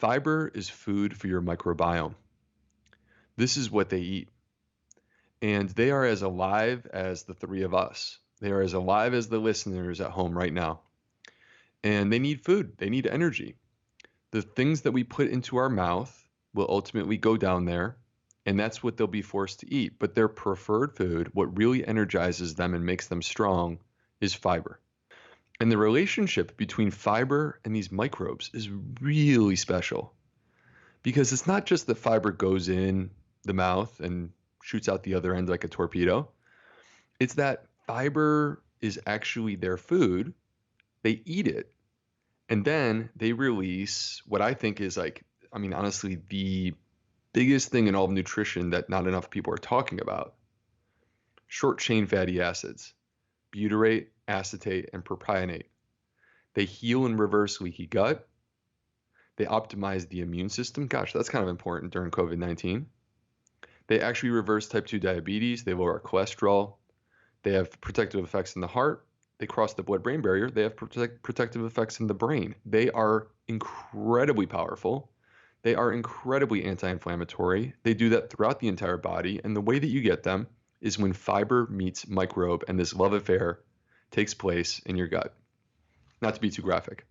Fiber is food for your microbiome. This is what they eat. And they are as alive as the three of us. They are as alive as the listeners at home right now. And they need food. They need energy. The things that we put into our mouth will ultimately go down there, and that's what they'll be forced to eat. But their preferred food, what really energizes them and makes them strong, is fiber. And the relationship between fiber and these microbes is really special, because it's not just that fiber goes in the mouth and shoots out the other end like a torpedo. It's that fiber is actually their food. They eat it, and then they release what I think is honestly, the biggest thing in all of nutrition that not enough people are talking about: short chain fatty acids, butyrate, acetate, and propionate. They heal and reverse leaky gut. They optimize the immune system. Gosh, that's kind of important during COVID-19. They actually reverse type 2 diabetes. They lower cholesterol. They have protective effects in the heart. They cross the blood-brain barrier. They have protective effects in the brain. They are incredibly powerful. They are incredibly anti-inflammatory. They do that throughout the entire body. And the way that you get them is when fiber meets microbe, and this love affair takes place in your gut. Not to be too graphic.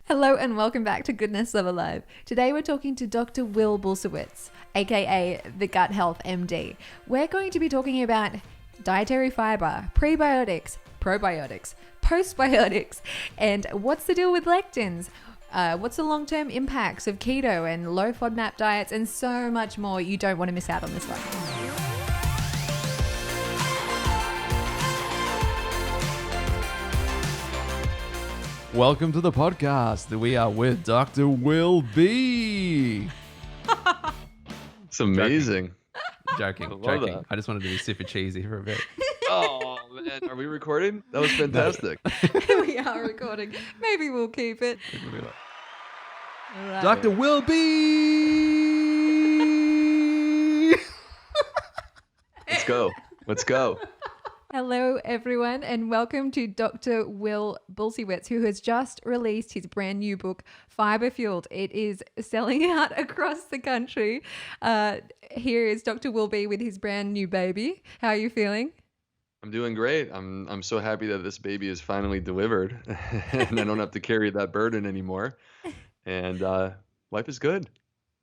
Hello and welcome back to Goodness Love Alive. Today we're talking to Dr. Will Bulsiewicz, aka the Gut Health MD. We're going to be talking about dietary fiber, prebiotics, probiotics, postbiotics, and what's the deal with lectins? What's the long-term impacts of keto and low FODMAP diets, and so much more. You don't want to miss out on this one. Welcome to the podcast. We are with Dr. Will B. It's amazing. Joking. That. I just wanted to be super cheesy for a bit. Oh, man. Are we recording? That was fantastic. We are recording. Maybe we'll keep it. Right. Dr. Will B. Let's go. Hello, everyone, and welcome to Dr. Will Bulsiewicz, who has just released his brand new book, Fiber Fueled. It is selling out across the country. Here is Dr. Will B with his brand new baby. How are you feeling? I'm doing great. I'm so happy that this baby is finally delivered and I don't have to carry that burden anymore. And life is good.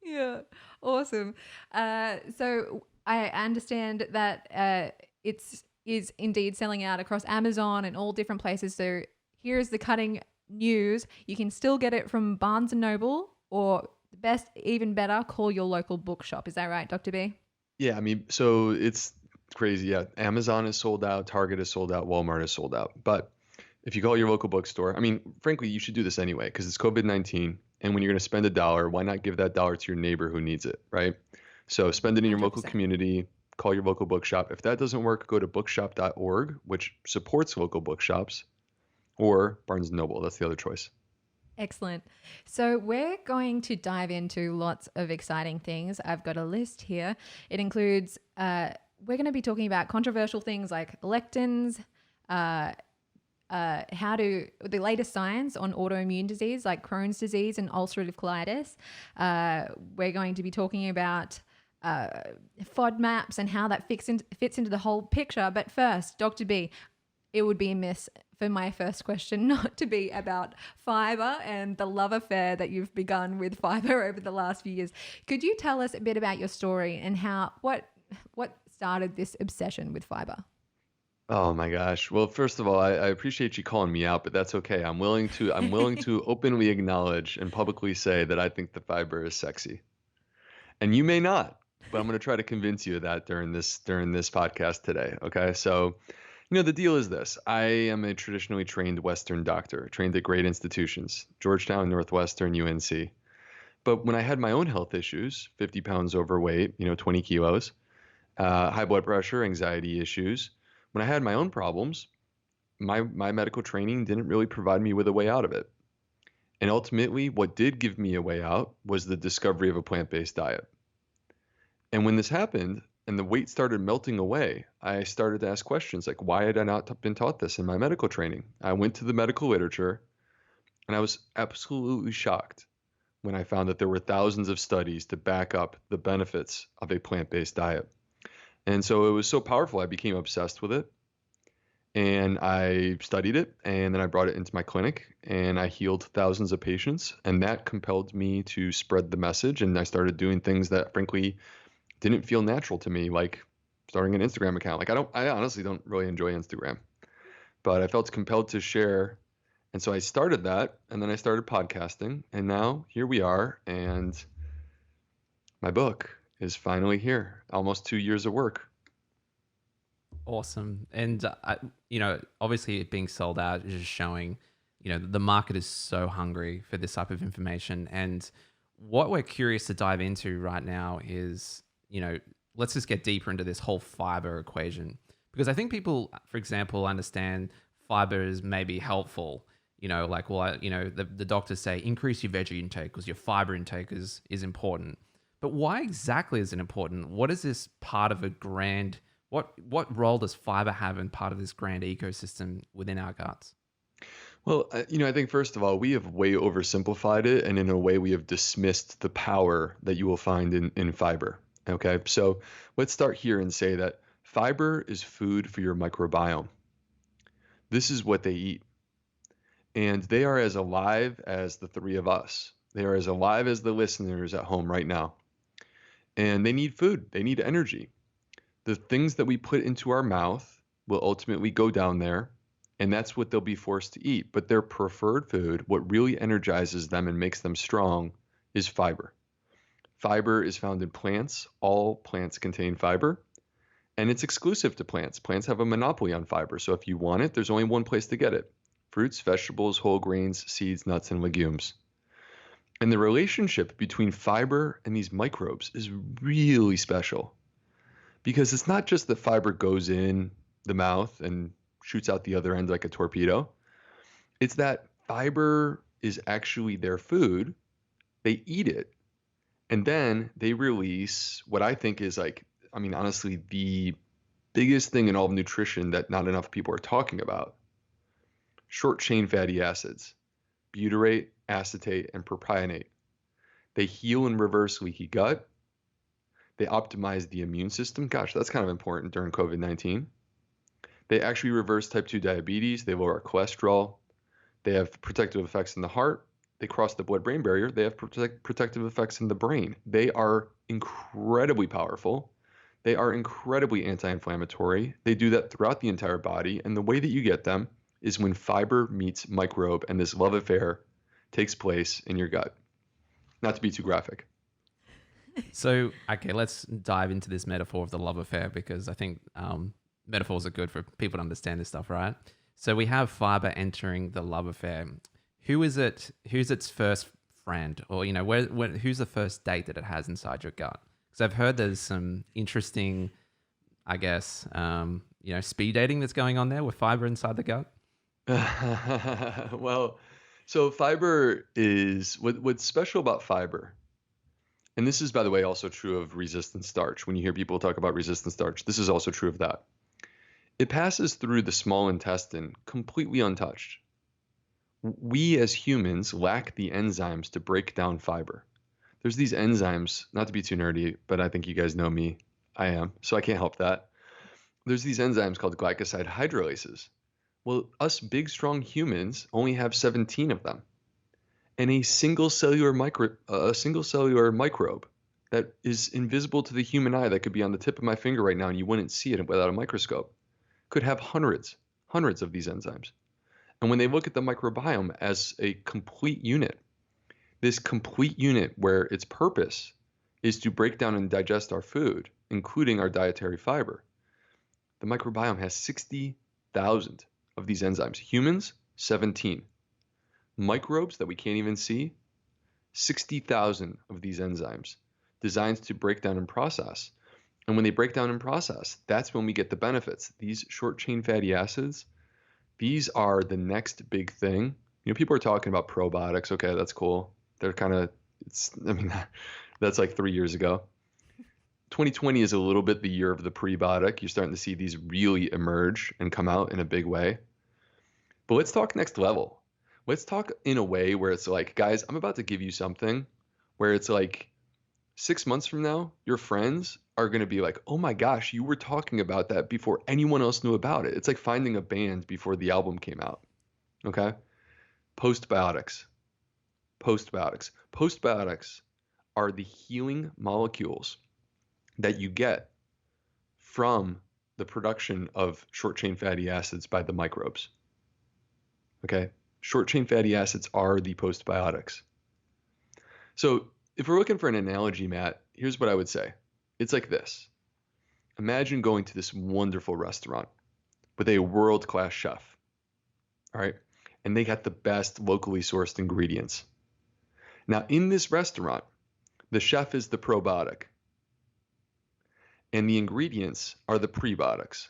Yeah, awesome. So I understand that it's is indeed selling out across Amazon and all different places. So here's the cutting news. You can still get it from Barnes & Noble, or best, even better, call your local bookshop. Is that right, Dr. B? Yeah, so it's crazy. Yeah, Amazon is sold out, Target is sold out, Walmart is sold out. But if you call your local bookstore, frankly, you should do this anyway because it's COVID-19. And when you're going to spend $1, why not give that dollar to your neighbor who needs it, right? So spend it in your 100%. local community. Call your local bookshop. If that doesn't work, go to bookshop.org, which supports local bookshops, or Barnes & Noble. That's the other choice. Excellent. So we're going to dive into lots of exciting things. I've got a list here. It includes, we're going to be talking about controversial things like lectins, the latest science on autoimmune disease like Crohn's disease and ulcerative colitis. We're going to be talking about FODMAPs and how that fits into the whole picture. But first, Dr. B, it would be amiss for my first question not to be about fiber and the love affair that you've begun with fiber over the last few years. Could you tell us a bit about your story and what started this obsession with fiber? Oh my gosh. Well, first of all, I appreciate you calling me out, but that's okay. I'm willing to openly acknowledge and publicly say that I think the fiber is sexy. And you may not, but I'm going to try to convince you of that during this podcast today. Okay. So, the deal is this. I am a traditionally trained Western doctor, trained at great institutions, Georgetown, Northwestern, UNC. But when I had my own health issues, 50 pounds overweight, 20 kilos, high blood pressure, anxiety issues, when I had my own problems, my medical training didn't really provide me with a way out of it. And ultimately, what did give me a way out was the discovery of a plant-based diet. And when this happened and the weight started melting away, I started to ask questions like, why had I not been taught this in my medical training? I went to the medical literature and I was absolutely shocked when I found that there were thousands of studies to back up the benefits of a plant-based diet. And so it was so powerful, I became obsessed with it. And I studied it, and then I brought it into my clinic, and I healed thousands of patients. And that compelled me to spread the message. And I started doing things that, frankly, didn't feel natural to me, like starting an Instagram account. Like I honestly don't really enjoy Instagram, but I felt compelled to share. And so I started that, and then I started podcasting, and now here we are. And my book is finally here, almost 2 years of work. Awesome. And, obviously it being sold out is just showing, the market is so hungry for this type of information. And what we're curious to dive into right now is, let's just get deeper into this whole fiber equation. Because I think people, for example, understand fiber is maybe helpful, the doctors say increase your veggie intake because your fiber intake is important. But why exactly is it important? What is this part of a grand... What role does fiber have in part of this grand ecosystem within our guts? Well, I think first of all, we have way oversimplified it, and in a way, we have dismissed the power that you will find in fiber. Okay, so let's start here and say that fiber is food for your microbiome. This is what they eat, and they are as alive as the three of us. They are as alive as the listeners at home right now, and they need food. They need energy. The things that we put into our mouth will ultimately go down there, and that's what they'll be forced to eat. But their preferred food, what really energizes them and makes them strong, is fiber. Fiber is found in plants. All plants contain fiber, and it's exclusive to plants. Plants have a monopoly on fiber, so if you want it, there's only one place to get it: fruits, vegetables, whole grains, seeds, nuts, and legumes. And the relationship between fiber and these microbes is really special. Because it's not just that fiber goes in the mouth and shoots out the other end like a torpedo. It's that fiber is actually their food. They eat it. And then they release what I think is honestly, the biggest thing in all of nutrition that not enough people are talking about: short chain fatty acids, butyrate, acetate, and propionate. They heal and reverse leaky gut. They optimize the immune system. Gosh, that's kind of important during COVID-19. They actually reverse type 2 diabetes. They lower cholesterol. They have protective effects in the heart. They cross the blood-brain barrier. They have protective effects in the brain. They are incredibly powerful. They are incredibly anti-inflammatory. They do that throughout the entire body. And the way that you get them is when fiber meets microbe, and this love affair takes place in your gut. Not to be too graphic. So, okay, let's dive into this metaphor of the love affair, because I think metaphors are good for people to understand this stuff, right? So we have fiber entering the love affair. Who is it? Who's its first friend? Or, who's the first date that it has inside your gut? Because I've heard there's some interesting, I guess, speed dating that's going on there with fiber inside the gut. Well, so fiber is, what's special about fiber, and this is, by the way, also true of resistant starch. When you hear people talk about resistant starch, this is also true of that. It passes through the small intestine completely untouched. We as humans lack the enzymes to break down fiber. There's these enzymes, not to be too nerdy, but I think you guys know me. I am, so I can't help that. There's these enzymes called glycoside hydrolases. Well, us big, strong humans only have 17 of them. And a single cellular microbe that is invisible to the human eye, that could be on the tip of my finger right now and you wouldn't see it without a microscope, could have hundreds of these enzymes. And when they look at the microbiome as a complete unit, this complete unit where its purpose is to break down and digest our food, including our dietary fiber, the microbiome has 60,000 of these enzymes. Humans, 17. Microbes that we can't even see, 60,000 of these enzymes designed to break down and process. And when they break down and process, that's when we get the benefits. These short chain fatty acids, these are the next big thing. People are talking about probiotics. Okay, that's cool. They're kind of, that's like 3 years ago. 2020 is a little bit the year of the prebiotic. You're starting to see these really emerge and come out in a big way. But let's talk next level. Let's talk in a way where it's like, guys, I'm about to give you something where it's like 6 months from now, your friends are going to be like, oh my gosh, you were talking about that before anyone else knew about it. It's like finding a band before the album came out. Okay. Postbiotics. Postbiotics. Postbiotics are the healing molecules that you get from the production of short chain fatty acids by the microbes. Okay. Short chain fatty acids are the postbiotics. So if we're looking for an analogy, Matt, here's what I would say. It's like this. Imagine going to this wonderful restaurant with a world-class chef, all right? And they got the best locally sourced ingredients. Now, in this restaurant, the chef is the probiotic, and the ingredients are the prebiotics.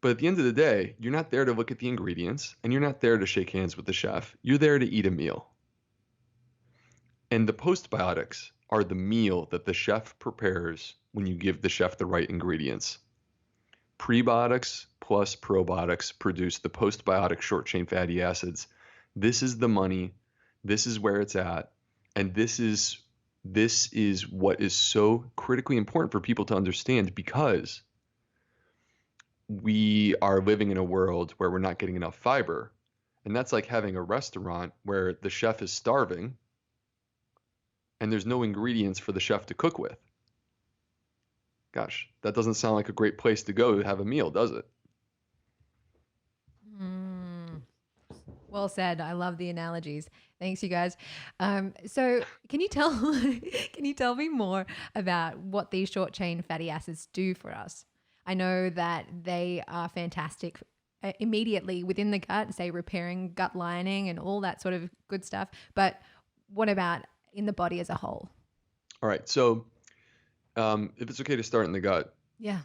But at the end of the day, you're not there to look at the ingredients, and you're not there to shake hands with the chef. You're there to eat a meal. And the postbiotics are the meal that the chef prepares when you give the chef the right ingredients. Prebiotics plus probiotics produce the postbiotic short chain fatty acids. This is the money. This is where it's at. And this is what is so critically important for people to understand, because we are living in a world where we're not getting enough fiber. And that's like having a restaurant where the chef is starving and there's no ingredients for the chef to cook with. Gosh, that doesn't sound like a great place to go to have a meal, does it? Well said. I love the analogies. Thanks, you guys. So can you tell me more about what these short chain fatty acids do for us? I know that they are fantastic immediately within the gut, say repairing gut lining and all that sort of good stuff. But what about in the body as a whole? All right. So if it's okay to start in the gut. Yeah.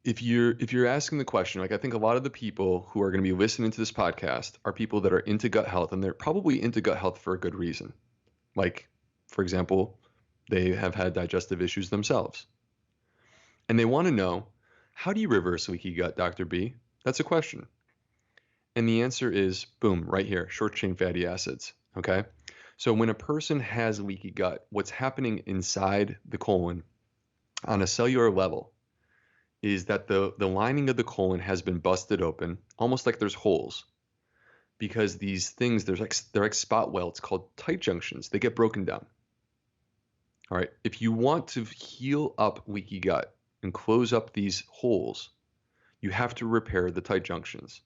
If you're asking the question, like I think a lot of the people who are going to be listening to this podcast are people that are into gut health, and they're probably into gut health for a good reason. Like, for example, they have had digestive issues themselves. And they want to know, how do you reverse leaky gut, Dr. B? That's a question. And the answer is, boom, right here, short chain fatty acids, okay? So when a person has leaky gut, what's happening inside the colon on a cellular level is that the lining of the colon has been busted open, almost like there's holes, because these things, they're like spot welts called tight junctions. They get broken down. All right. If you want to heal up leaky gut and close up these holes, you have to repair the tight junctions.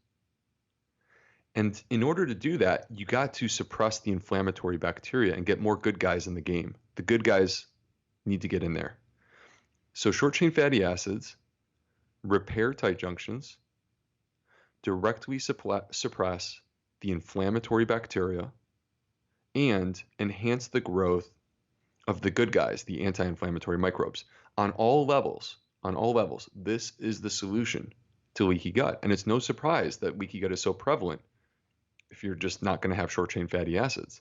And in order to do that, you got to suppress the inflammatory bacteria and get more good guys in the game. The good guys need to get in there. So short chain fatty acids repair tight junctions, directly suppress the inflammatory bacteria, and enhance the growth of the good guys, the anti-inflammatory microbes. On all levels, this is the solution to leaky gut. And it's no surprise that leaky gut is so prevalent if you're just not going to have short chain fatty acids.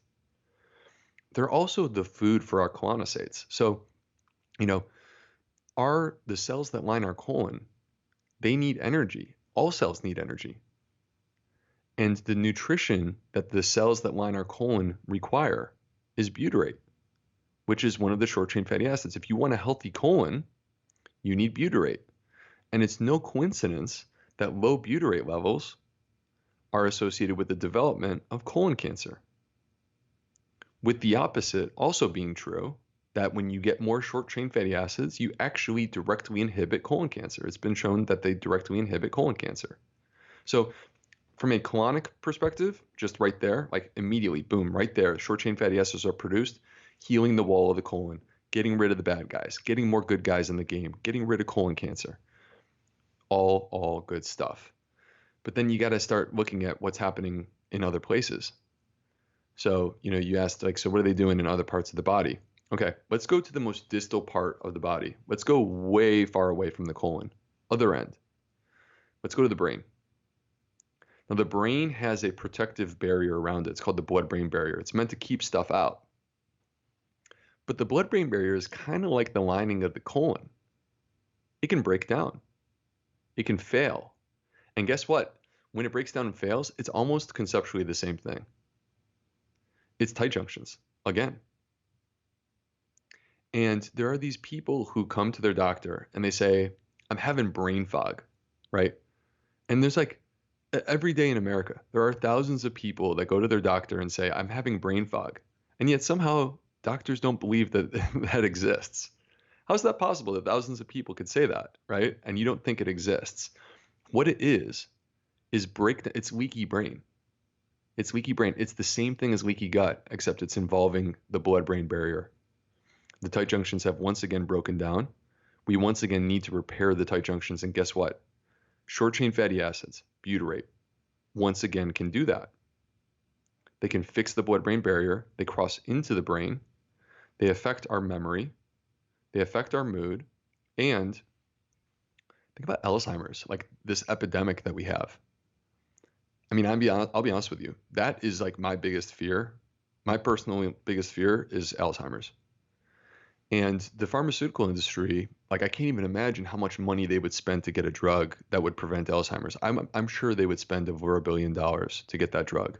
They're also the food for our colonocytes. So, the cells that line our colon, they need energy. All cells need energy. And the nutrition that the cells that line our colon require is butyrate, which is one of the short chain fatty acids. If you want a healthy colon, you need butyrate. And it's no coincidence that low butyrate levels are associated with the development of colon cancer. With the opposite also being true, that when you get more short chain fatty acids, you actually directly inhibit colon cancer. It's been shown that they directly inhibit colon cancer. So from a colonic perspective, just right there, like immediately, boom, right there, short chain fatty acids are produced, healing the wall of the colon, getting rid of the bad guys, getting more good guys in the game, getting rid of colon cancer. All good stuff. But then you got to start looking at what's happening in other places. So, you asked, like, so what are they doing in other parts of the body? Okay, let's go to the most distal part of the body. Let's go way far away from the colon, other end. Let's go to the brain. Now, the brain has a protective barrier around it. It's called the blood-brain barrier. It's meant to keep stuff out. But the blood-brain barrier is kind of like the lining of the colon. It can break down. It can fail. And guess what? when it breaks down and fails, it's almost conceptually the same thing. It's tight junctions again. And there are these people who come to their doctor and they say, I'm having brain fog, right? And there's like every day in America, there are thousands of people that go to their doctor and say, I'm having brain fog. And yet somehow doctors don't believe that that exists. How is that possible that thousands of people could say that, right? And you don't think it exists? What it is it's leaky brain. It's leaky brain. It's the same thing as leaky gut, except it's involving the blood-brain barrier. The tight junctions have once again broken down. We once again need to repair the tight junctions. And guess what? Short-chain fatty acids, butyrate, once again can do that. They can fix the blood-brain barrier. They cross into the brain. They affect our memory. They affect our mood. And think about Alzheimer's, like this epidemic that we have. I mean, I'll be honest with you. That is like my biggest fear. My personal biggest fear is Alzheimer's. And the pharmaceutical industry, like I can't even imagine how much money they would spend to get a drug that would prevent Alzheimer's. I'm sure they would spend over $1 billion to get that drug.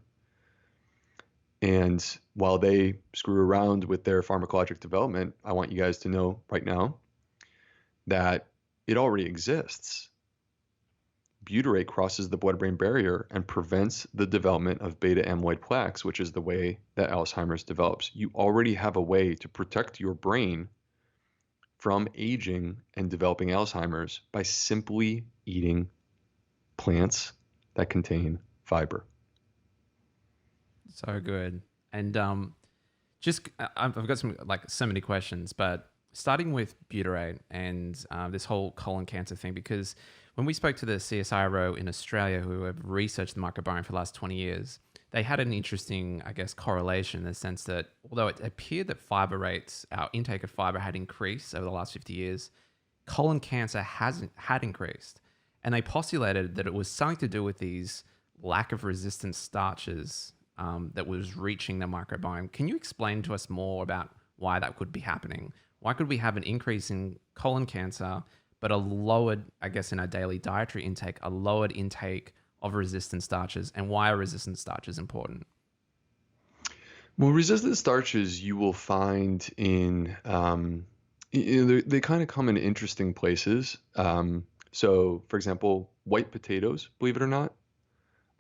And while they screw around with their pharmacologic development, I want you guys to know right now that it already exists. Butyrate crosses the blood-brain barrier and prevents the development of beta amyloid plaques, which is the way that Alzheimer's develops. You already have a way to protect your brain from aging and developing Alzheimer's by simply eating plants that contain fiber. So good. And I've got so many questions, but starting with butyrate and this whole colon cancer thing, because when we spoke to the CSIRO in Australia, who have researched the microbiome for the last 20 years, they had an interesting, I guess, correlation in the sense that although it appeared that fiber rates, our intake of fiber had increased over the last 50 years, colon cancer had increased. And they postulated that it was something to do with these lack of resistant starches that was reaching the microbiome. Can you explain to us more about why that could be happening? Why could we have an increase in colon cancer, but a lowered, I guess, in our daily dietary intake, a lowered intake of resistant starches, and why are resistant starches important? Well, resistant starches you will find in, they kind of come in interesting places. So, for example, white potatoes, believe it or not,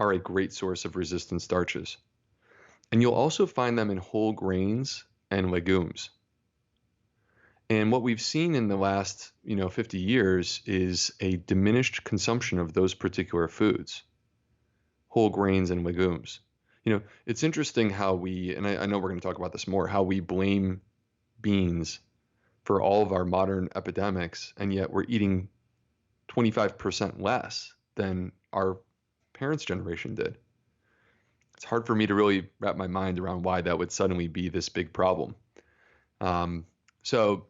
are a great source of resistant starches. And you'll also find them in whole grains and legumes. And what we've seen in the last, 50 years is a diminished consumption of those particular foods, whole grains and legumes. It's interesting how and I know we're going to talk about this more, how we blame beans for all of our modern epidemics, and yet we're eating 25% less than our parents' generation did. It's hard for me to really wrap my mind around why that would suddenly be this big problem. So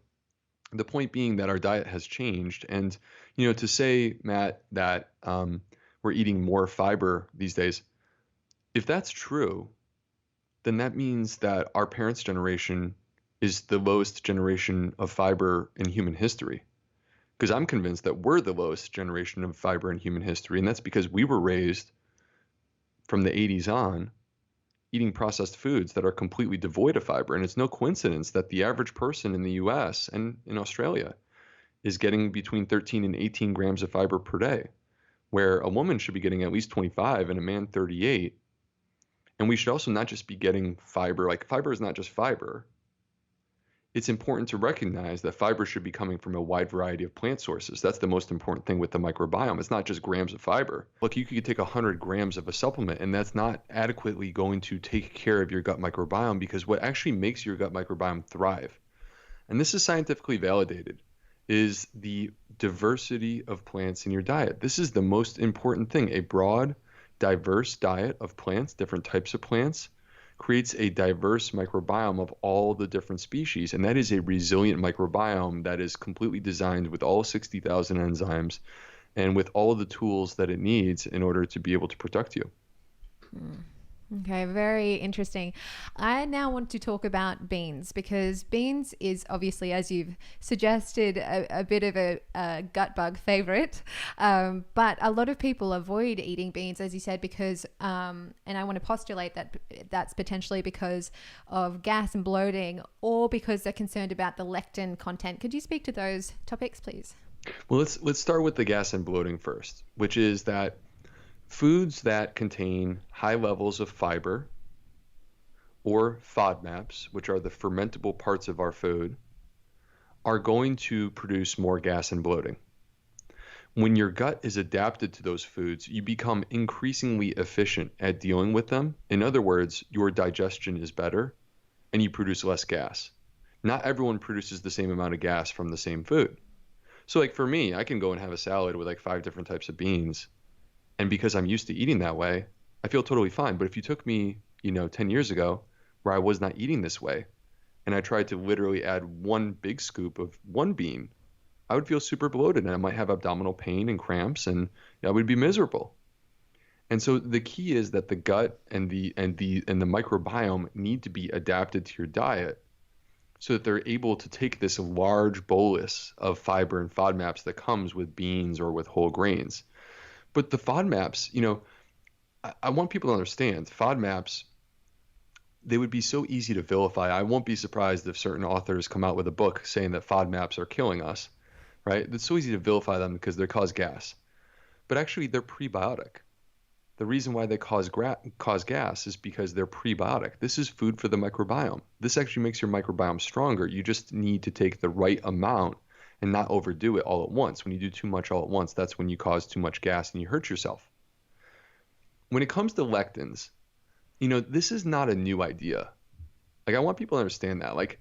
the point being that our diet has changed, and to say, Matt, that we're eating more fiber these days, if that's true, then that means that our parents' generation is the lowest generation of fiber in human history. Because I'm convinced that we're the lowest generation of fiber in human history, and that's because we were raised from the 80s on eating processed foods that are completely devoid of fiber. And it's no coincidence that the average person in the US and in Australia is getting between 13 and 18 grams of fiber per day, where a woman should be getting at least 25 and a man 38. And we should also not just be getting fiber, like fiber is not just fiber. It's important to recognize that fiber should be coming from a wide variety of plant sources. That's the most important thing with the microbiome. It's not just grams of fiber. Look, you could take 100 grams of a supplement, and that's not adequately going to take care of your gut microbiome, because what actually makes your gut microbiome thrive, and this is scientifically validated, is the diversity of plants in your diet. This is the most important thing. A broad, diverse diet of plants, different types of plants, creates a diverse microbiome of all the different species. And that is a resilient microbiome that is completely designed with all 60,000 enzymes and with all of the tools that it needs in order to be able to protect you. Okay, very interesting. I now want to talk about beans because beans is obviously, as you've suggested, a bit of a gut bug favorite. But a lot of people avoid eating beans, as you said, because, and I want to postulate that that's potentially because of gas and bloating or because they're concerned about the lectin content. Could you speak to those topics, please? Well, let's start with the gas and bloating first, which is that foods that contain high levels of fiber or FODMAPs, which are the fermentable parts of our food, are going to produce more gas and bloating. When your gut is adapted to those foods, you become increasingly efficient at dealing with them. In other words, your digestion is better and you produce less gas. Not everyone produces the same amount of gas from the same food. So like for me, I can go and have a salad with like 5 different types of beans. And because I'm used to eating that way, I feel totally fine. But if you took me, 10 years ago where I was not eating this way, and I tried to literally add one big scoop of one bean, I would feel super bloated and I might have abdominal pain and cramps and I would be miserable. And so the key is that the gut and the microbiome need to be adapted to your diet so that they're able to take this large bolus of fiber and FODMAPs that comes with beans or with whole grains. But the FODMAPs, I want people to understand FODMAPs, they would be so easy to vilify. I won't be surprised if certain authors come out with a book saying that FODMAPs are killing us, right? It's so easy to vilify them because they cause gas. But actually, they're prebiotic. The reason why they cause gas is because they're prebiotic. This is food for the microbiome. This actually makes your microbiome stronger. You just need to take the right amount and not overdo it all at once. When you do too much all at once, that's when you cause too much gas and you hurt yourself. When it comes to lectins, this is not a new idea. Like, I want people to understand that. Like,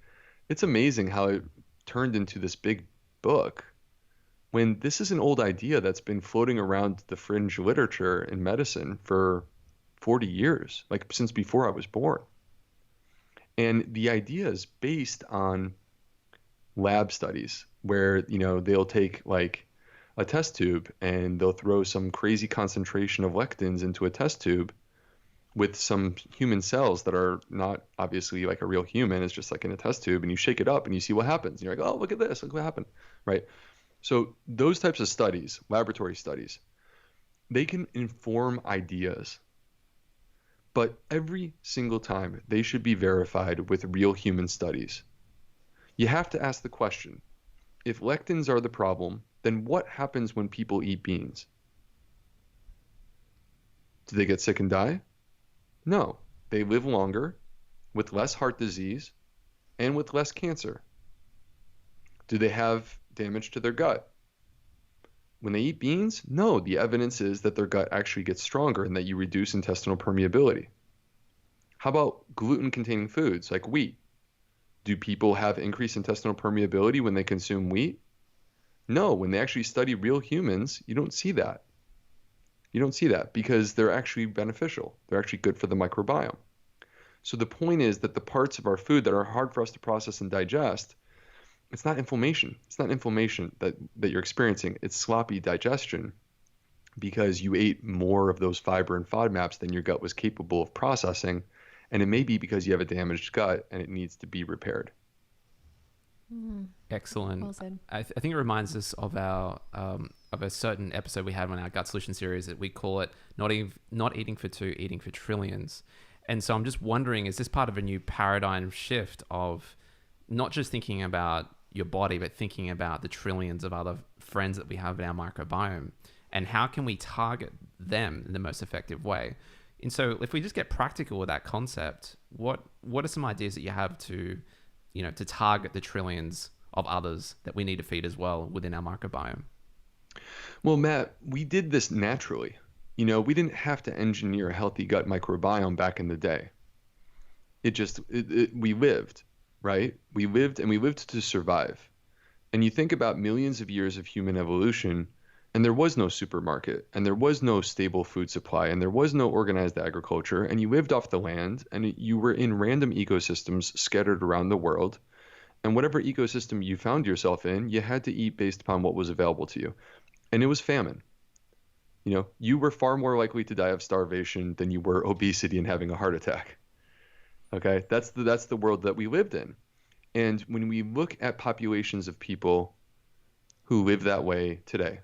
it's amazing how it turned into this big book when this is an old idea that's been floating around the fringe literature in medicine for 40 years, like since before I was born. And the idea is based on lab studies where, they'll take like a test tube and they'll throw some crazy concentration of lectins into a test tube with some human cells that are not obviously like a real human. It's just like in a test tube, and you shake it up and you see what happens. And you're like, oh, look at this, look what happened, right? So those types of studies, laboratory studies, they can inform ideas, but every single time they should be verified with real human studies. You have to ask the question, if lectins are the problem, then what happens when people eat beans? Do they get sick and die? No, they live longer, with less heart disease, and with less cancer. Do they have damage to their gut? When they eat beans, no, the evidence is that their gut actually gets stronger and that you reduce intestinal permeability. How about gluten-containing foods like wheat? Do people have increased intestinal permeability when they consume wheat? No, when they actually study real humans, you don't see that. You don't see that because they're actually beneficial. They're actually good for the microbiome. So the point is that the parts of our food that are hard for us to process and digest, it's not inflammation. It's not inflammation that you're experiencing. It's sloppy digestion because you ate more of those fiber and FODMAPs than your gut was capable of processing. And it may be because you have a damaged gut and it needs to be repaired. Excellent. Well said. I think it reminds us of our of a certain episode we had on our gut solution series that we call it not eating for two, eating for trillions. And so I'm just wondering, is this part of a new paradigm shift of not just thinking about your body, but thinking about the trillions of other friends that we have in our microbiome, and how can we target them in the most effective way? And so if we just get practical with that concept, what are some ideas that you have to target the trillions of others that we need to feed as well within our microbiome? Well, Matt, we did this naturally. We didn't have to engineer a healthy gut microbiome back in the day. We lived, right? We lived to survive. And you think about millions of years of human evolution, and there was no supermarket, and there was no stable food supply, and there was no organized agriculture, and you lived off the land, and you were in random ecosystems scattered around the world. And whatever ecosystem you found yourself in, you had to eat based upon what was available to you. And it was famine. You were far more likely to die of starvation than you were obesity and having a heart attack. Okay, that's the world that we lived in. And when we look at populations of people who live that way today,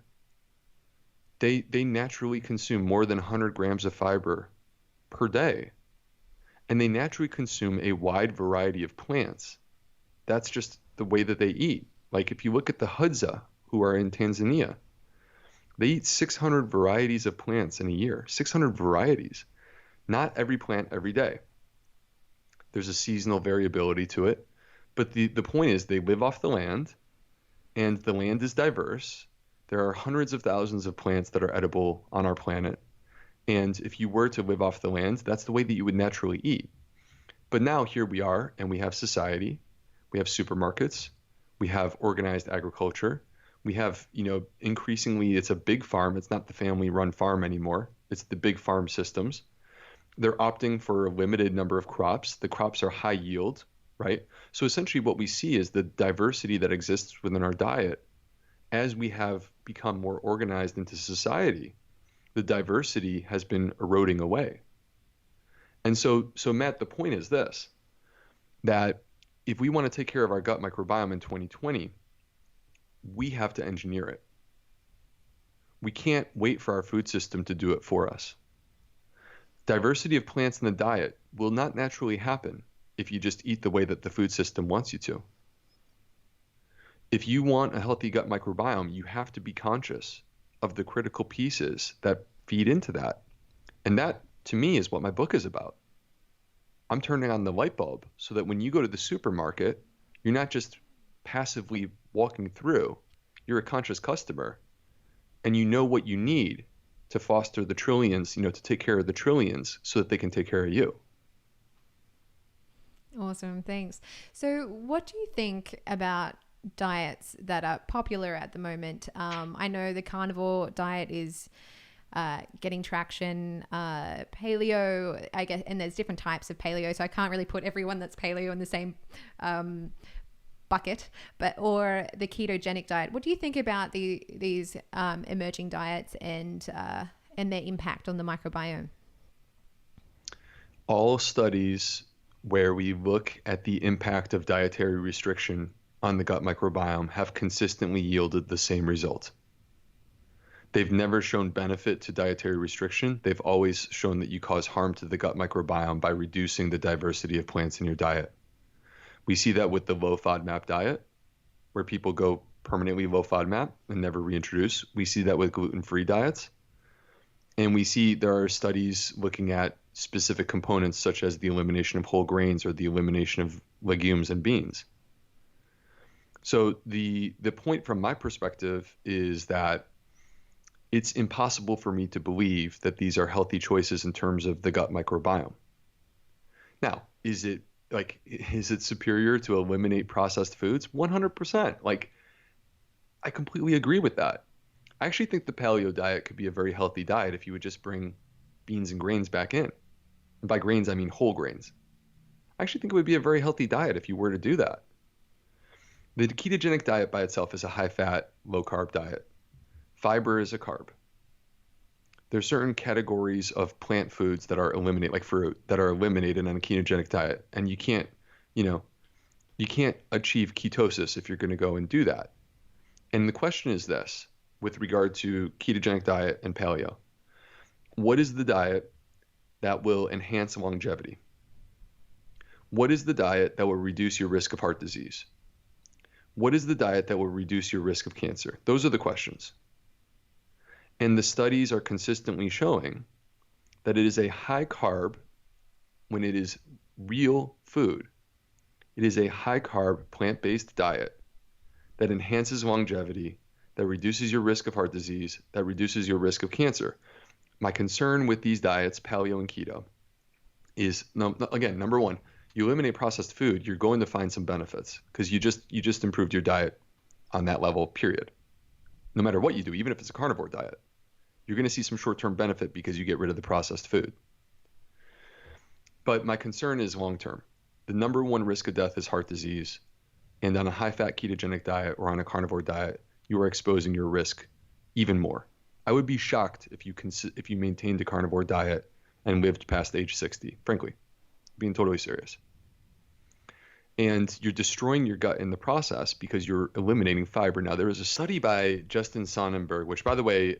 they naturally consume more than 100 grams of fiber per day. And they naturally consume a wide variety of plants. That's just the way that they eat. Like if you look at the Hadza, who are in Tanzania, they eat 600 varieties of plants in a year. 600 varieties. Not every plant every day. There's a seasonal variability to it. But the point is they live off the land, and the land is diverse. There are hundreds of thousands of plants that are edible on our planet. And if you were to live off the land, that's the way that you would naturally eat. But now here we are, and we have society. We have supermarkets. We have organized agriculture. We have, increasingly, it's a big farm. It's not the family-run farm anymore. It's the big farm systems. They're opting for a limited number of crops. The crops are high yield, right? So essentially what we see is the diversity that exists within our diet as we have become more organized into society. The diversity has been eroding away. And so Matt, the point is this, that if we want to take care of our gut microbiome in 2020, we have to engineer it. We can't wait for our food system to do it for us. Diversity of plants in the diet will not naturally happen if you just eat the way that the food system wants you to. If you want a healthy gut microbiome, you have to be conscious of the critical pieces that feed into that. And that, to me, is what my book is about. I'm turning on the light bulb so that when you go to the supermarket, you're not just passively walking through, you're a conscious customer, and you know what you need to foster the trillions, to take care of the trillions so that they can take care of you. Awesome. Thanks. So what do you think about diets that are popular at the moment? I know the carnivore diet is getting traction, paleo, I guess, and there's different types of paleo. So I can't really put everyone that's paleo in the same bucket, or the ketogenic diet. What do you think about these emerging diets and their impact on the microbiome? All studies where we look at the impact of dietary restriction on the gut microbiome have consistently yielded the same result. They've never shown benefit to dietary restriction. They've always shown that you cause harm to the gut microbiome by reducing the diversity of plants in your diet. We see that with the low FODMAP diet, where people go permanently low FODMAP and never reintroduce. We see that with gluten-free diets. And we see there are studies looking at specific components such as the elimination of whole grains or the elimination of legumes and beans. So the point from my perspective is that it's impossible for me to believe that these are healthy choices in terms of the gut microbiome. Now, is it superior to eliminate processed foods? 100%. I completely agree with that. I actually think the paleo diet could be a very healthy diet if you would just bring beans and grains back in. And by grains, I mean whole grains. I actually think it would be a very healthy diet if you were to do that. The ketogenic diet by itself is a high-fat, low-carb diet. Fiber is a carb. There's certain categories of plant foods that are eliminated, like fruit, that are eliminated on a ketogenic diet. And you can't achieve ketosis if you're going to go and do that. And the question is this, with regard to ketogenic diet and paleo. What is the diet that will enhance longevity? What is the diet that will reduce your risk of heart disease? What is the diet that will reduce your risk of cancer? Those are the questions. And the studies are consistently showing that it is a high carb when it is real food. It is a high carb plant-based diet that enhances longevity, that reduces your risk of heart disease, that reduces your risk of cancer. My concern with these diets, paleo and keto, is, again, number one, you eliminate processed food, you're going to find some benefits because you just improved your diet on that level, period. No matter what you do, even if it's a carnivore diet, you're going to see some short-term benefit because you get rid of the processed food. But my concern is long-term. The number one risk of death is heart disease. And on a high-fat ketogenic diet or on a carnivore diet, you are exposing your risk even more. I would be shocked if you maintained a carnivore diet and lived past age 60, frankly, being totally serious. And you're destroying your gut in the process because you're eliminating fiber. Now, there was a study by Justin Sonnenberg, which, by the way,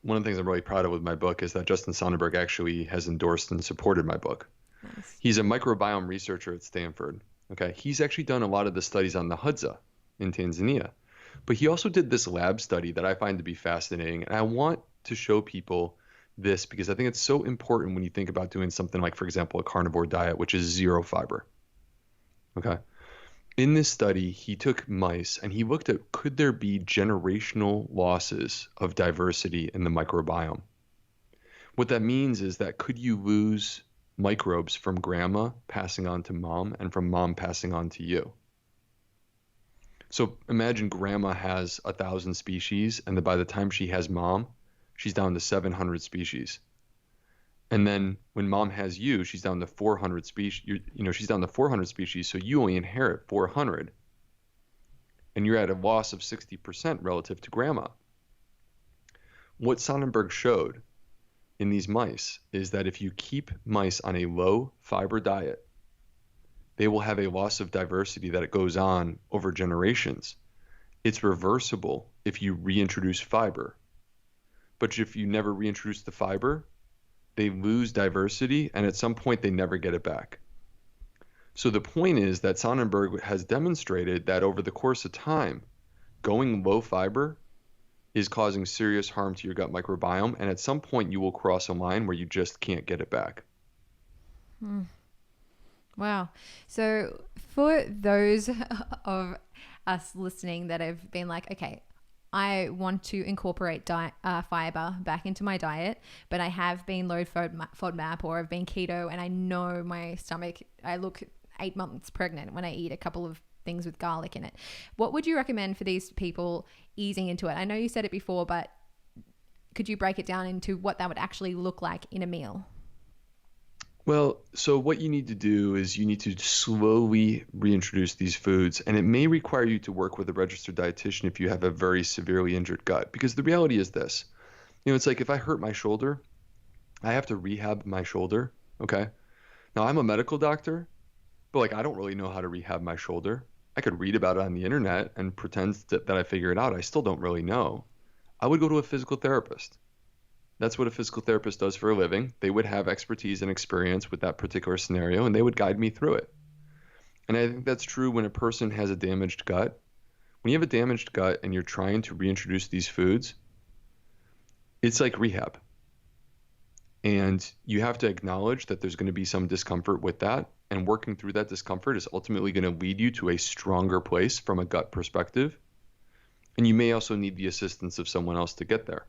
one of the things I'm really proud of with my book is that Justin Sonnenberg actually has endorsed and supported my book. Nice. He's a microbiome researcher at Stanford. Okay, he's actually done a lot of the studies on the Hadza in Tanzania, but he also did this lab study that I find to be fascinating, and I want to show people this because I think it's so important when you think about doing something like, for example, a carnivore diet, which is 0 fiber. Okay. In this study, he took mice and he looked at could there be generational losses of diversity in the microbiome? What that means is that could you lose microbes from grandma passing on to mom and from mom passing on to you? So imagine grandma has 1,000 species and by the time she has mom, she's down to 700 species. And then when mom has you, she's down to 400 species. She's down to 400 species, so you only inherit 400. And you're at a loss of 60% relative to grandma. What Sonnenberg showed in these mice is that if you keep mice on a low fiber diet, they will have a loss of diversity that it goes on over generations. It's reversible if you reintroduce fiber. But if you never reintroduce the fiber, they lose diversity, and at some point they never get it back. So the point is that Sonnenberg has demonstrated that over the course of time, going low fiber is causing serious harm to your gut microbiome, and at some point you will cross a line where you just can't get it back. Wow. So for those of us listening that have been like, okay, I want to incorporate fiber back into my diet, but I have been low FODMAP or I've been keto and I know my stomach, I look 8 months pregnant when I eat a couple of things with garlic in it. What would you recommend for these people easing into it? I know you said it before, but could you break it down into what that would actually look like in a meal? Well, so what you need to do is you need to slowly reintroduce these foods, and it may require you to work with a registered dietitian if you have a very severely injured gut, because the reality is this. It's like if I hurt my shoulder, I have to rehab my shoulder, okay? Now, I'm a medical doctor, but like I don't really know how to rehab my shoulder. I could read about it on the internet and pretend that I figure it out. I still don't really know. I would go to a physical therapist. That's what a physical therapist does for a living. They would have expertise and experience with that particular scenario, and they would guide me through it. And I think that's true when a person has a damaged gut. When you have a damaged gut and you're trying to reintroduce these foods, it's like rehab. And you have to acknowledge that there's going to be some discomfort with that, and working through that discomfort is ultimately going to lead you to a stronger place from a gut perspective. And you may also need the assistance of someone else to get there.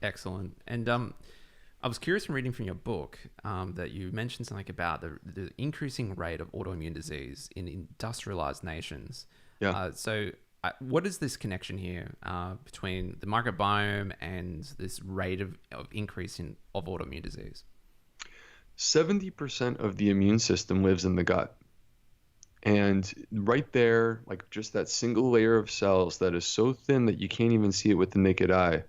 Excellent. And I was curious from reading from your book that you mentioned something about the increasing rate of autoimmune disease in industrialized nations. Yeah. What is this connection here between the microbiome and this rate of increase of autoimmune disease? 70% of the immune system lives in the gut. And right there, like just that single layer of cells that is so thin that you can't even see it with the naked eye.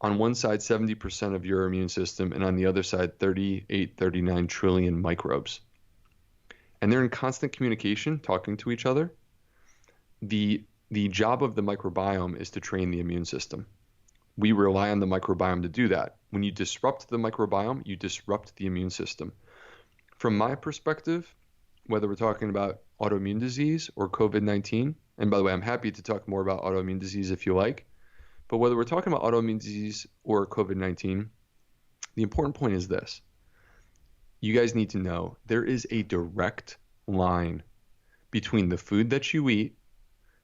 On one side, 70% of your immune system, and on the other side, 39 trillion microbes. And they're in constant communication, talking to each other. The job of the microbiome is to train the immune system. We rely on the microbiome to do that. When you disrupt the microbiome, you disrupt the immune system. From my perspective, whether we're talking about autoimmune disease or COVID-19, and by the way, I'm happy to talk more about autoimmune disease if you like, but whether we're talking about autoimmune disease or COVID-19, the important point is this. You guys need to know there is a direct line between the food that you eat,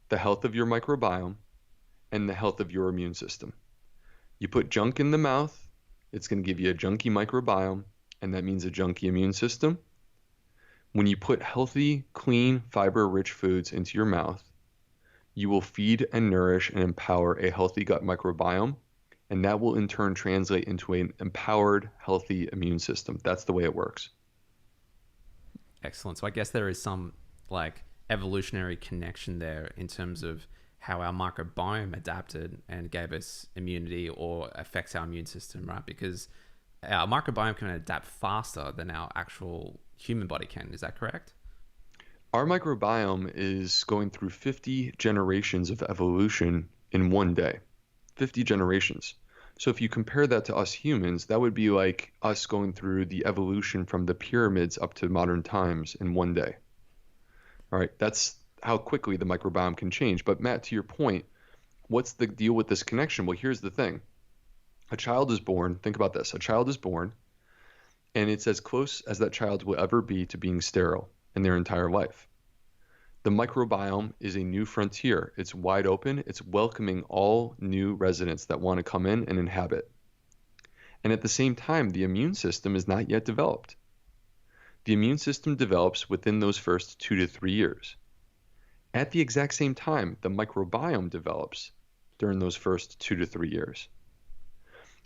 the health of your microbiome, and the health of your immune system. You put junk in the mouth, it's going to give you a junky microbiome, and that means a junky immune system. When you put healthy, clean, fiber-rich foods into your mouth, you will feed and nourish and empower a healthy gut microbiome, and that will in turn translate into an empowered, healthy immune system. That's the way it works. Excellent. So I guess there is some like evolutionary connection there in terms of how our microbiome adapted and gave us immunity or affects our immune system, right? Because our microbiome can adapt faster than our actual human body can. Is that correct? Our microbiome is going through 50 generations of evolution in one day. 50 generations. So if you compare that to us humans, that would be like us going through the evolution from the pyramids up to modern times in one day. All right, that's how quickly the microbiome can change. But Matt, to your point, what's the deal with this connection? Well, here's the thing. A child is born, think about this. A child is born, and it's as close as that child will ever be to being sterile in their entire life. The microbiome is a new frontier. It's wide open. It's welcoming all new residents that want to come in and inhabit. And at the same time, the immune system is not yet developed. The immune system develops within those first 2 to 3 years. At the exact same time, the microbiome develops during those first 2 to 3 years.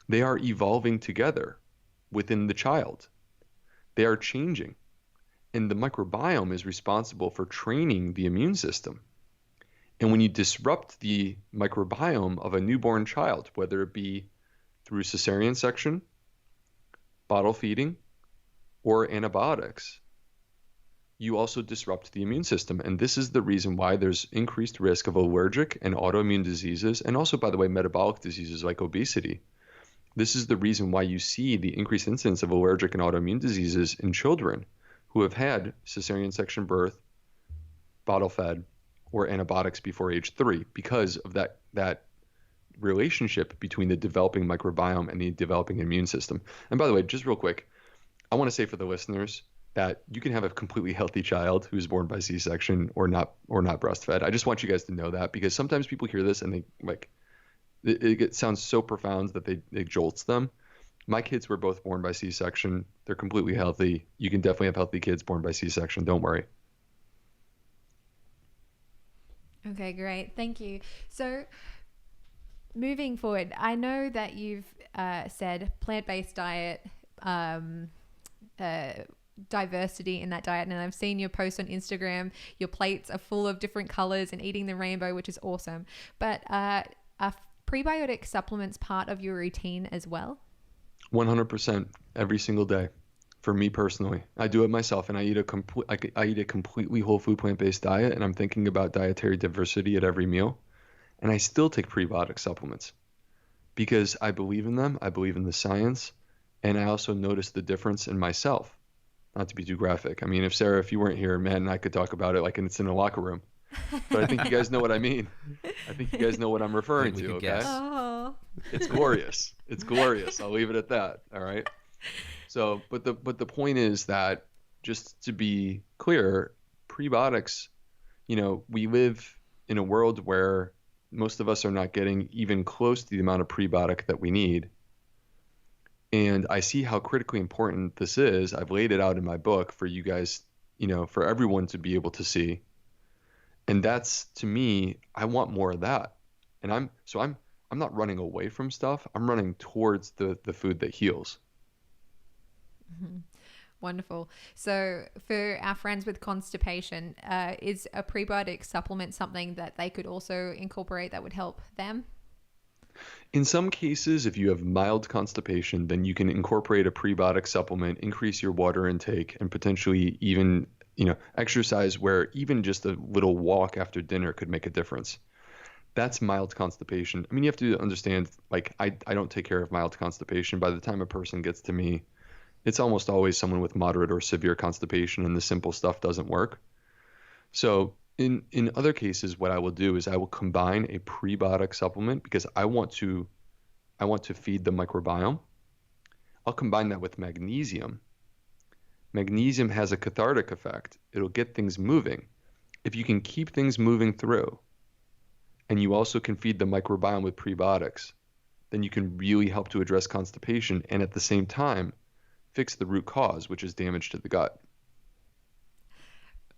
They are evolving together within the child. They are changing. And the microbiome is responsible for training the immune system. And when you disrupt the microbiome of a newborn child, whether it be through cesarean section, bottle feeding, or antibiotics, you also disrupt the immune system. And this is the reason why there's increased risk of allergic and autoimmune diseases, and also, by the way, metabolic diseases like obesity. This is the reason why you see the increased incidence of allergic and autoimmune diseases in children who have had cesarean section birth, bottle fed, or antibiotics before age 3, because of that relationship between the developing microbiome and the developing immune system. And by the way, just real quick, I want to say for the listeners that you can have a completely healthy child who's born by C-section or not breastfed. I just want you guys to know that, because sometimes people hear this and they like it sounds so profound that it jolts them. My kids were both born by C-section. They're completely healthy. You can definitely have healthy kids born by C-section. Don't worry. Okay, great. Thank you. So moving forward, I know that you've said plant-based diet, diversity in that diet, and I've seen your posts on Instagram. Your plates are full of different colors and eating the rainbow, which is awesome. But are prebiotic supplements part of your routine as well? 100% every single day. For me personally, I do it myself, and I eat a completely whole food plant-based diet, and I'm thinking about dietary diversity at every meal. And I still take prebiotic supplements because I believe in them. I believe in the science, and I also notice the difference in myself. Not to be too graphic. I mean, if you weren't here, man, and I could talk about it like it's in a locker room. But I think you guys know what I mean. I think you guys know what I'm referring to, okay? Oh. It's glorious. It's glorious. I'll leave it at that. All right. So, but the point is that, just to be clear, prebiotics, we live in a world where most of us are not getting even close to the amount of prebiotic that we need. And I see how critically important this is. I've laid it out in my book for you guys, for everyone to be able to see. And that's, to me, I want more of that. And I'm not running away from stuff. I'm running towards the food that heals. Mm-hmm. Wonderful. So for our friends with constipation, is a prebiotic supplement something that they could also incorporate that would help them? In some cases, if you have mild constipation, then you can incorporate a prebiotic supplement, increase your water intake, and potentially even exercise, where even just a little walk after dinner could make a difference. That's mild constipation. I mean, you have to understand, I don't take care of mild constipation. By the time a person gets to me, it's almost always someone with moderate or severe constipation, and the simple stuff doesn't work. So in other cases, what I will do is I will combine a prebiotic supplement, because I want to feed the microbiome. I'll combine that with magnesium. Magnesium has a cathartic effect. It'll get things moving. If you can keep things moving through, and you also can feed the microbiome with prebiotics, then you can really help to address constipation, and at the same time fix the root cause, which is damage to the gut.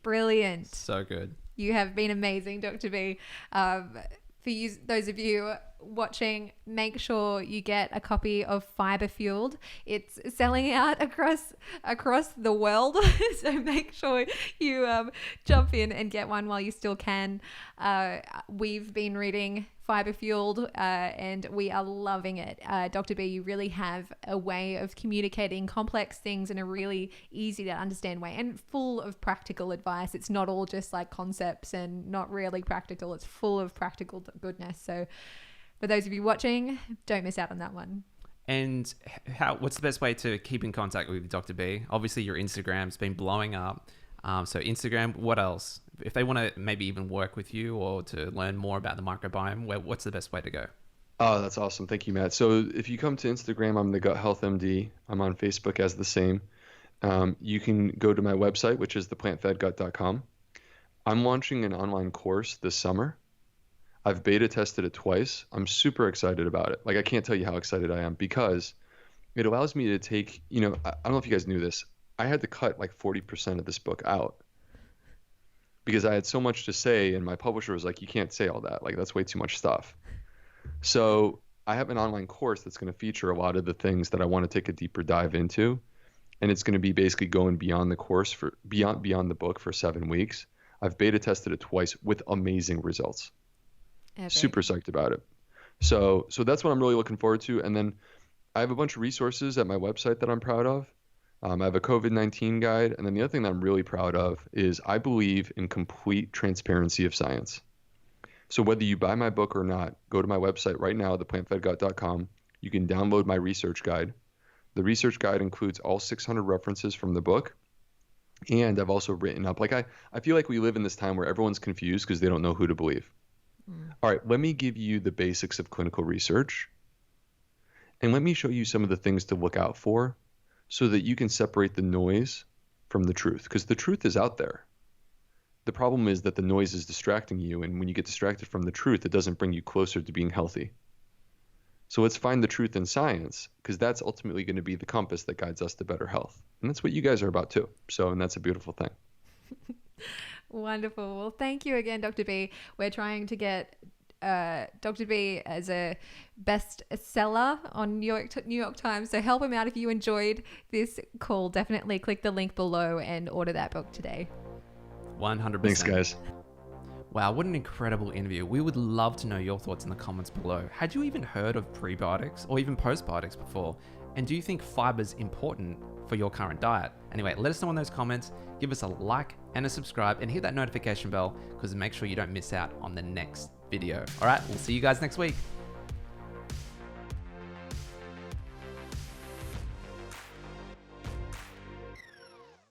Brilliant. So good. You have been amazing, Dr. B. For you, those of you watching, make sure you get a copy of Fiber Fueled. It's selling out across the world, so make sure you jump in and get one while you still can. We've been reading Fiber Fueled and we are loving it. Dr. B, you really have a way of communicating complex things in a really easy to understand way and full of practical advice. It's not all just like concepts and not really practical. It's full of practical goodness. So for those of you watching, don't miss out on that one. And what's the best way to keep in contact with Dr. B? Obviously, your Instagram's been blowing up. So Instagram, what else? If they want to maybe even work with you or to learn more about the microbiome, what's the best way to go? Oh, that's awesome. Thank you, Matt. So if you come to Instagram, I'm the Gut Health MD. I'm on Facebook as the same. You can go to my website, which is theplantfedgut.com. I'm launching an online course this summer. I've beta tested it twice. I'm super excited about it. Like, I can't tell you how excited I am because it allows me to take, I don't know if you guys knew this. I had to cut like 40% of this book out because I had so much to say and my publisher was like, you can't say all that. Like, that's way too much stuff. So I have an online course that's going to feature a lot of the things that I want to take a deeper dive into. And it's going to be basically going beyond the course for beyond the book for 7 weeks. I've beta tested it twice with amazing results. Epic. Super psyched about it. So that's what I'm really looking forward to. And then I have a bunch of resources at my website that I'm proud of. I have a COVID-19 guide. And then the other thing that I'm really proud of is I believe in complete transparency of science. So whether you buy my book or not, go to my website right now, theplantfedgut.com. You can download my research guide. The research guide includes all 600 references from the book. And I've also written up, like I feel like we live in this time where everyone's confused because they don't know who to believe. All right, let me give you the basics of clinical research. And let me show you some of the things to look out for so that you can separate the noise from the truth. Because the truth is out there. The problem is that the noise is distracting you. And when you get distracted from the truth, it doesn't bring you closer to being healthy. So let's find the truth in science, because that's ultimately going to be the compass that guides us to better health. And that's what you guys are about too. And that's a beautiful thing. Wonderful. Well, thank you again, Dr. B. We're trying to get Dr. B as a bestseller on New York Times. So help him out if you enjoyed this call. Definitely click the link below and order that book today. 100%. Thanks, guys. Wow, what an incredible interview. We would love to know your thoughts in the comments below. Had you even heard of prebiotics or even postbiotics before? And do you think fiber's important for your current diet? Anyway, let us know in those comments. Give us a like and a subscribe and hit that notification bell because make sure you don't miss out on the next video. All right, we'll see you guys next week.